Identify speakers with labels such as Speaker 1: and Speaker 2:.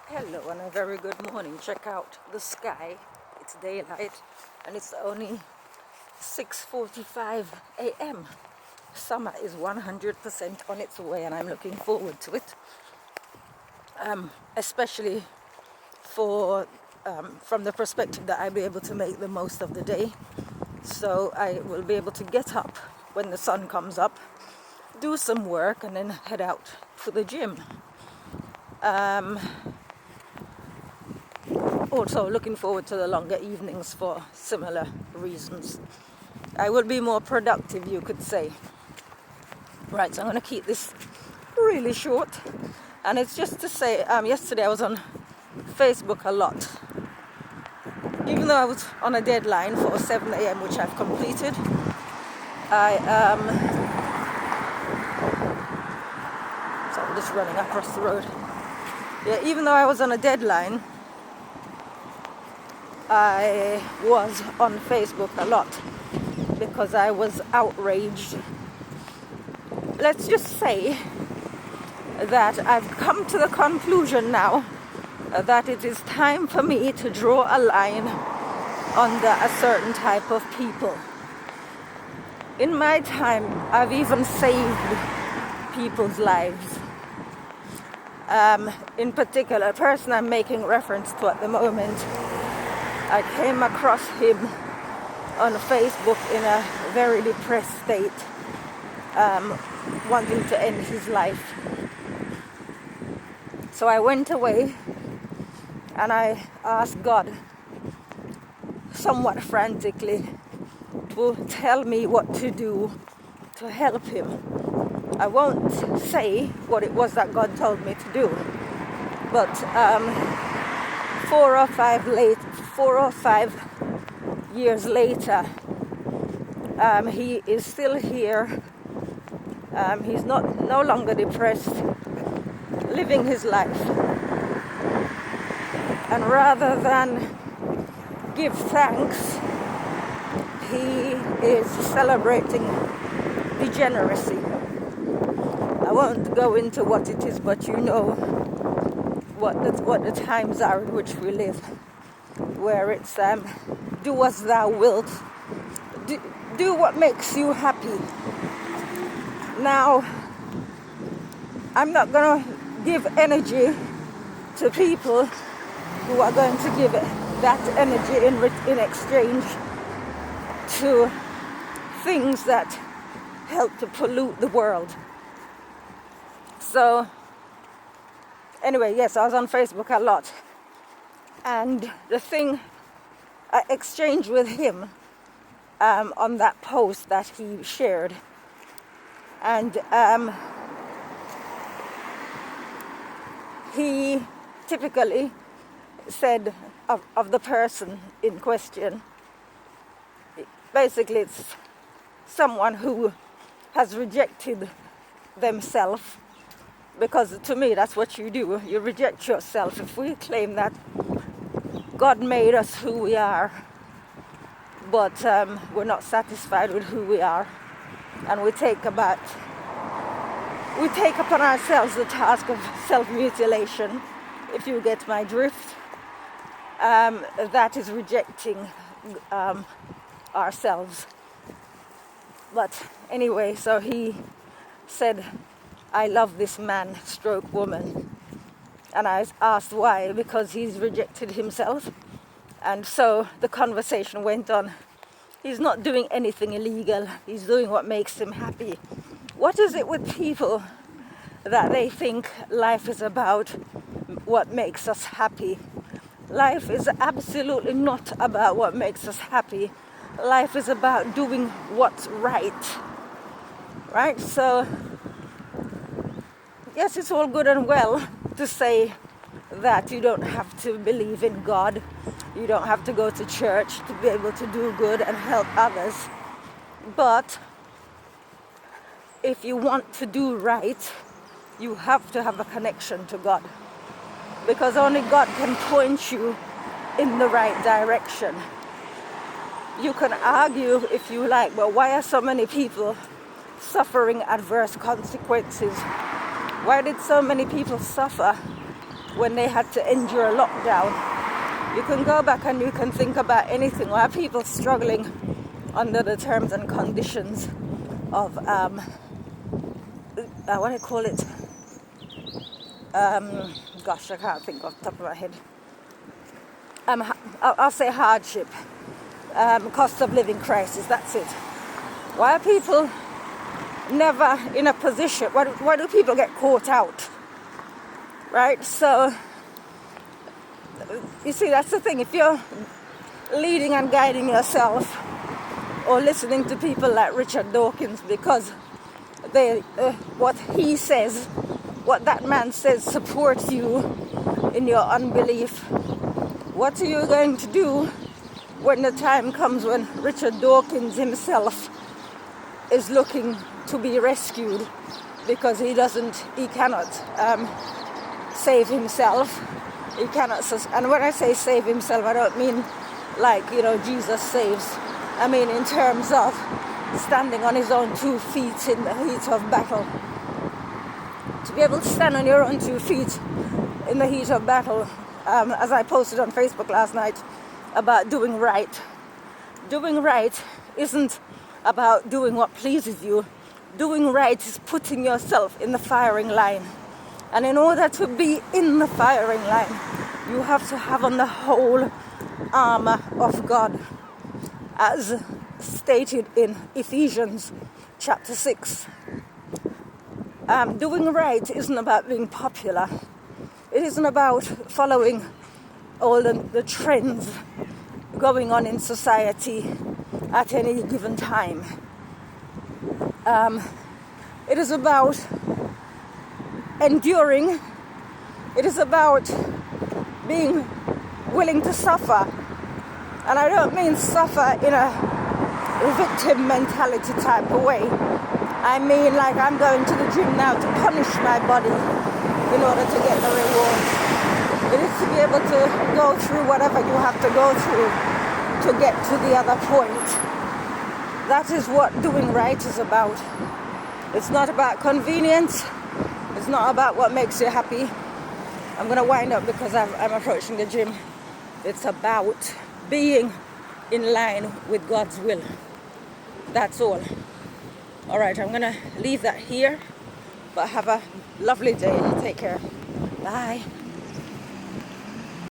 Speaker 1: Hello and a very good morning. Check out the sky. It's daylight and it's only 6:45 a.m. Summer is 100% on its way and I'm looking forward to it. Especially from the perspective that I'll be able to make the most of the day. So I will be able to get up when the sun comes up, do some work and then head out to the gym. Also looking forward to the longer evenings for similar reasons. I will be more productive, you could say. Right, so I'm going to keep this really short. And it's just to say, yesterday I was on Facebook a lot. Even though I was on a deadline for 7 a.m., which I've completed, so I'm just running across the road. Yeah, even though I was on a deadline, I was on Facebook a lot because I was outraged. Let's just say that I've come to the conclusion now that it is time for me to draw a line under a certain type of people. In my time, I've even saved people's lives. In particular, a person I'm making reference to at the moment, I came across him on Facebook in a very depressed state, wanting to end his life. So I went away and I asked God, somewhat frantically, to tell me what to do to help him. I won't say what it was that God told me to do, but 4 or 5 years later, he is still here. He's no longer depressed, living his life. And rather than give thanks, he is celebrating degeneracy. I won't go into what it is, but you know what the times are in which we live, where it's do as thou wilt, do what makes you happy. Now, I'm not going to give energy to people who are going to give that energy in exchange to things that help to pollute the world. So anyway, yes, I was on Facebook a lot, and the thing I exchanged with him on that post that he shared, and he typically said of the person in question, basically it's someone who has rejected themselves, because to me that's what you do, you reject yourself. If we claim that God made us who we are, but we're not satisfied with who we are, and we take upon ourselves the task of self-mutilation, if you get my drift, that is rejecting ourselves. But anyway, so he said, I love this man stroke woman. And I asked why, because he's rejected himself. And so the conversation went on. He's not doing anything illegal. He's doing what makes him happy. What is it with people that they think life is about what makes us happy? Life is absolutely not about what makes us happy. Life is about doing what's right. Right? So, yes, it's all good and well to say that you don't have to believe in God. You don't have to go to church to be able to do good and help others. But if you want to do right, you have to have a connection to God. Because only God can point you in the right direction. You can argue if you like, but why are so many people suffering adverse consequences? Why did so many people suffer when they had to endure a lockdown. You can go back and you can think about anything. Why are people struggling under the terms and conditions of what do you call it? Gosh, I can't think off the top of my head. I'll say hardship, cost of living crisis. That's it. Why are people never in a position? Why do people get caught out? Right? So you see, that's the thing. If you're leading and guiding yourself, or listening to people like Richard Dawkins, because what he says, what that man says, supports you in your unbelief. What are you going to do when the time comes when Richard Dawkins himself is looking to be rescued because he cannot save himself? He cannot, and when I say save himself, I don't mean like, Jesus saves. I mean in terms of standing on his own 2 feet in the heat of battle. To be able to stand on your own 2 feet in the heat of battle, as I posted on Facebook last night about doing right. Doing right isn't about doing what pleases you. Doing right is putting yourself in the firing line. And in order to be in the firing line, you have to have on the whole armor of God, as stated in Ephesians chapter 6. Doing right isn't about being popular. It isn't about following all the trends going on in society at any given time. It is about enduring. It is about being willing to suffer. And I don't mean suffer in a victim mentality type of way. I mean like I'm going to the gym now to punish my body in order to get the reward. It is to be able to go through whatever you have to go through to get to the other point. That is what doing right is about. It's not about convenience. It's not about what makes you happy. I'm going to wind up because I'm approaching the gym. It's about being in line with God's will. That's all. All right, I'm going to leave that here. But have a lovely day. Take care. Bye.